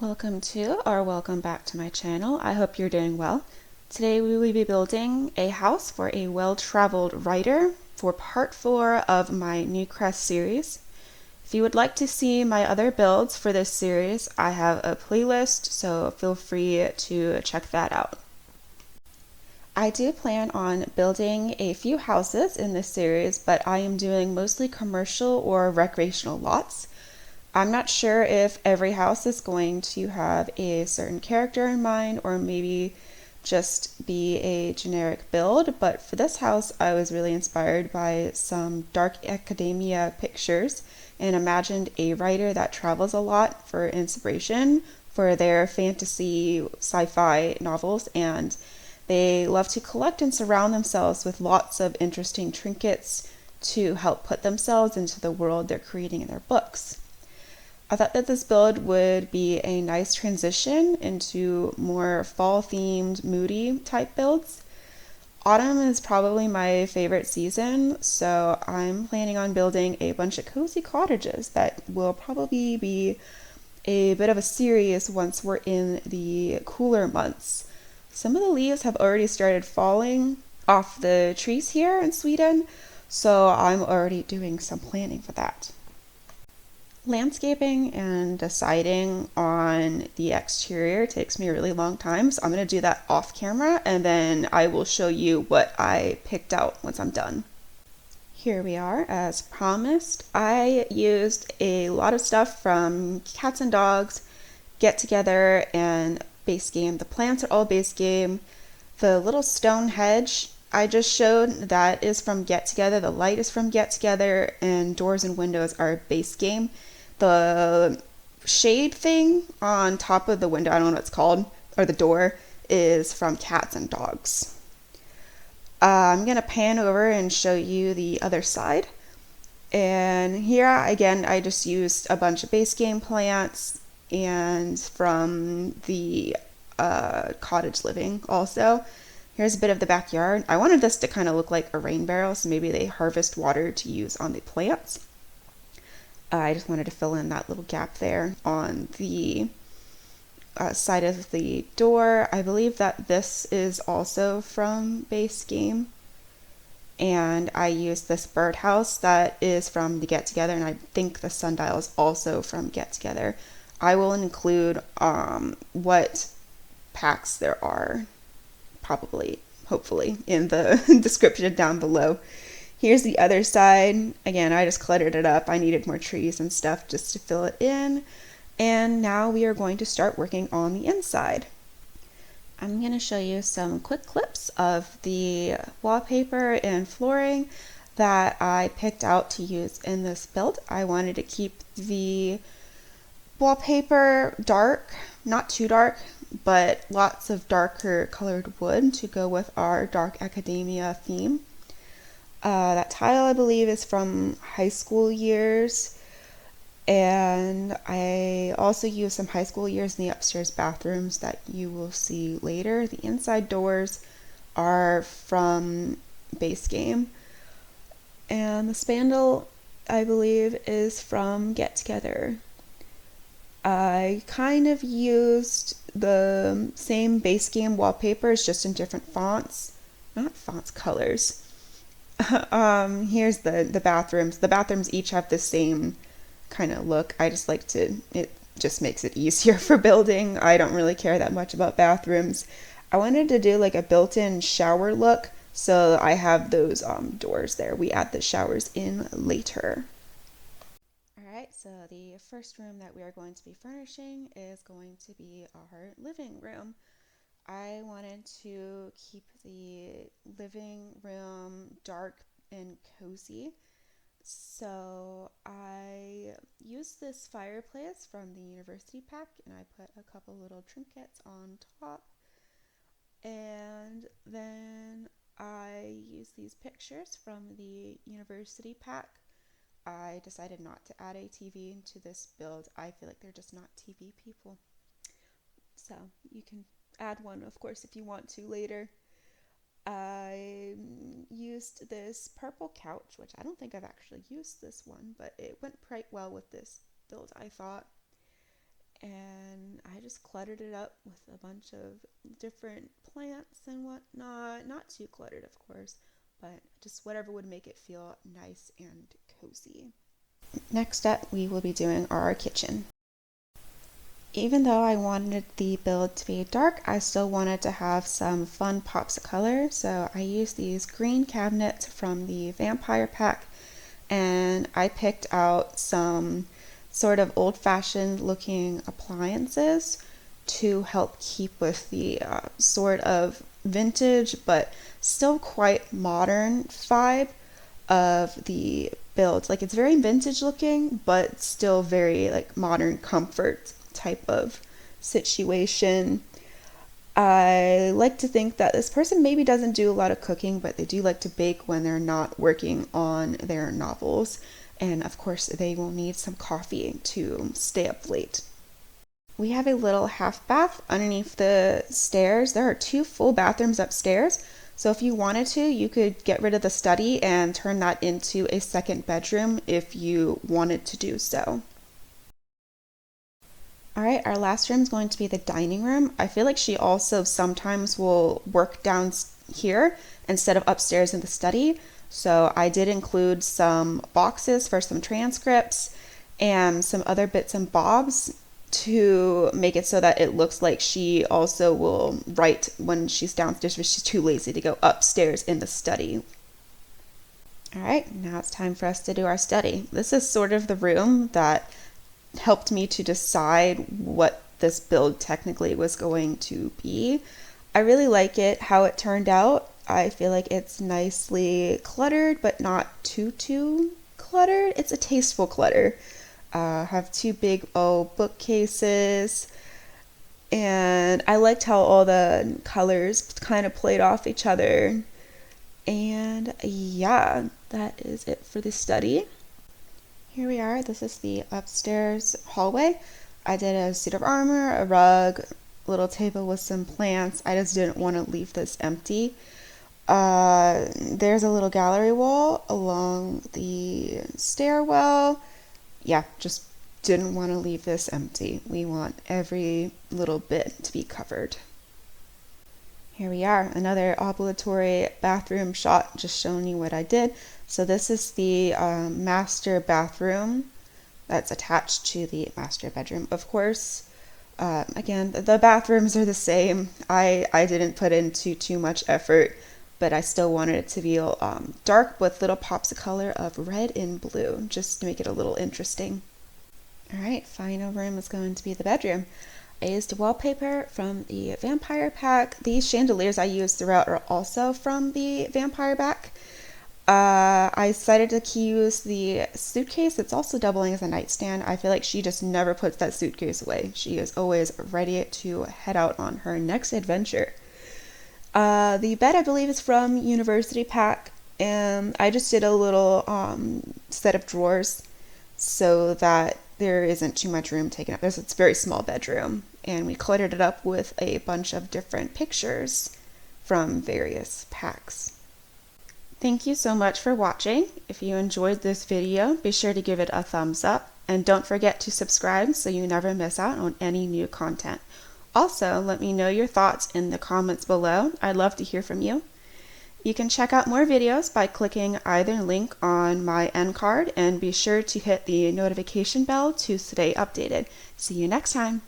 Welcome to or welcome back to my channel. I hope you're doing well. Today we will be building a house for a well-traveled writer for part 4 of my NewCrest series. If you would like to see my other builds for this series, I have a playlist, so feel free to check that out. I do plan on building a few houses in this series, but I am doing mostly commercial or recreational lots. I'm not sure if every house is going to have a certain character in mind or maybe just be a generic build, but for this house I was really inspired by some dark academia pictures and imagined a writer that travels a lot for inspiration for their fantasy sci-fi novels, and they love to collect and surround themselves with lots of interesting trinkets to help put themselves into the world they're creating in their books. I thought that this build would be a nice transition into more fall-themed, moody type builds. Autumn is probably my favorite season, so I'm planning on building a bunch of cozy cottages that will probably be a bit of a series once we're in the cooler months. Some of the leaves have already started falling off the trees here in Sweden, so I'm already doing some planning for that. Landscaping and deciding on the exterior takes me a really long time, so I'm going to do that off camera and then I will show you what I picked out once I'm done. Here we are, as promised. I used a lot of stuff from Cats and Dogs, Get Together, and Base Game. The plants are all Base Game. The little stone hedge I just showed, that is from Get Together. The light is from Get Together, and doors and windows are Base Game. The shade thing on top of the window, I don't know what it's called, or the door, is from Cats and Dogs. I'm going to pan over and show you the other side. And here, again, I just used a bunch of Base Game plants and from the cottage living also. Here's a bit of the backyard. I wanted this to kind of look like a rain barrel, so maybe they harvest water to use on the plants. I just wanted to fill in that little gap there on the side of the door. I believe that this is also from Base Game. And I used this birdhouse that is from the Get Together, and I think the sundial is also from Get Together. I will include what packs there are, probably, hopefully, in the description down below. Here's the other side. Again, I just cluttered it up. I needed more trees and stuff just to fill it in. And now we are going to start working on the inside. I'm going to show you some quick clips of the wallpaper and flooring that I picked out to use in this build. I wanted to keep the wallpaper dark, not too dark, but lots of darker colored wood to go with our dark academia theme. That tile, I believe, is from high school years, and I also used some high school years in the upstairs bathrooms that you will see later. The inside doors are from Base Game, and the spandrel, I believe, is from Get Together. I kind of used the same Base Game wallpapers, just in different fonts. Not fonts, colors. Here's the bathrooms. The bathrooms each have the same kind of look. I just like to, it just makes it easier for building. I don't really care that much about bathrooms. I wanted to do like a built-in shower look, so I have those doors there. We add the showers in later. Alright, so the first room that we are going to be furnishing is going to be our living room. I wanted to keep the living room dark and cozy, so I used this fireplace from the university pack and I put a couple little trinkets on top, and then I used these pictures from the university pack. I decided not to add a TV into this build. I feel like they're just not TV people. So you can add one, of course, if you want to later. I used this purple couch, which I don't think I've actually used this one, but it went quite well with this build, I thought. and I just cluttered it up with a bunch of different plants and whatnot. Not too cluttered, of course, but just whatever would make it feel nice and cozy. Next up, we will be doing our kitchen. Even though I wanted the build to be dark, I still wanted to have some fun pops of color, so I used these green cabinets from the Vampire Pack, and I picked out some sort of old-fashioned looking appliances to help keep with the sort of vintage but still quite modern vibe of the build. Like, it's very vintage looking but still very like modern comfort type of situation. I like to think that this person maybe doesn't do a lot of cooking, but they do like to bake when they're not working on their novels. And of course, they will need some coffee to stay up late. We have a little half bath underneath the stairs. There are 2 full bathrooms upstairs. So if you wanted to, you could get rid of the study and turn that into a second bedroom if you wanted to do so. All right, our last room is going to be the dining room. I feel like she also sometimes will work down here instead of upstairs in the study. So I did include some boxes for some transcripts and some other bits and bobs to make it so that it looks like she also will write when she's downstairs, but she's too lazy to go upstairs in the study. All right, now it's time for us to do our study. This is sort of the room that helped me to decide what this build technically was going to be. I really like it, how it turned out. I feel like it's nicely cluttered, but not too cluttered. It's a tasteful clutter. Have 2 big bookcases, and I liked how all the colors kind of played off each other. And yeah, that is it for the study. Here we are. This is the upstairs hallway. I did a suit of armor, a rug, a little table with some plants. I just didn't want to leave this empty. There's a little gallery wall along the stairwell. Yeah, just didn't want to leave this empty. We want every little bit to be covered. Here we are, another obligatory bathroom shot, just showing you what I did. So this is the master bathroom that's attached to the master bedroom. Of course, again, the bathrooms are the same. I didn't put into too much effort, but I still wanted it to be dark with little pops of color of red and blue, just to make it a little interesting. All right, final room is going to be the bedroom. I used wallpaper from the Vampire Pack. These chandeliers I used throughout are also from the Vampire Pack. I decided to use the suitcase. It's also doubling as a nightstand. I feel like she just never puts that suitcase away. She is always ready to head out on her next adventure. The bed, I believe, is from University Pack, and I just did a little set of drawers so that there isn't too much room taken up. It's a very small bedroom, and we cluttered it up with a bunch of different pictures from various packs. Thank you so much for watching. If you enjoyed this video, be sure to give it a thumbs up, and don't forget to subscribe so you never miss out on any new content. Also, let me know your thoughts in the comments below. I'd love to hear from you. You can check out more videos by clicking either link on my end card, and be sure to hit the notification bell to stay updated. See you next time.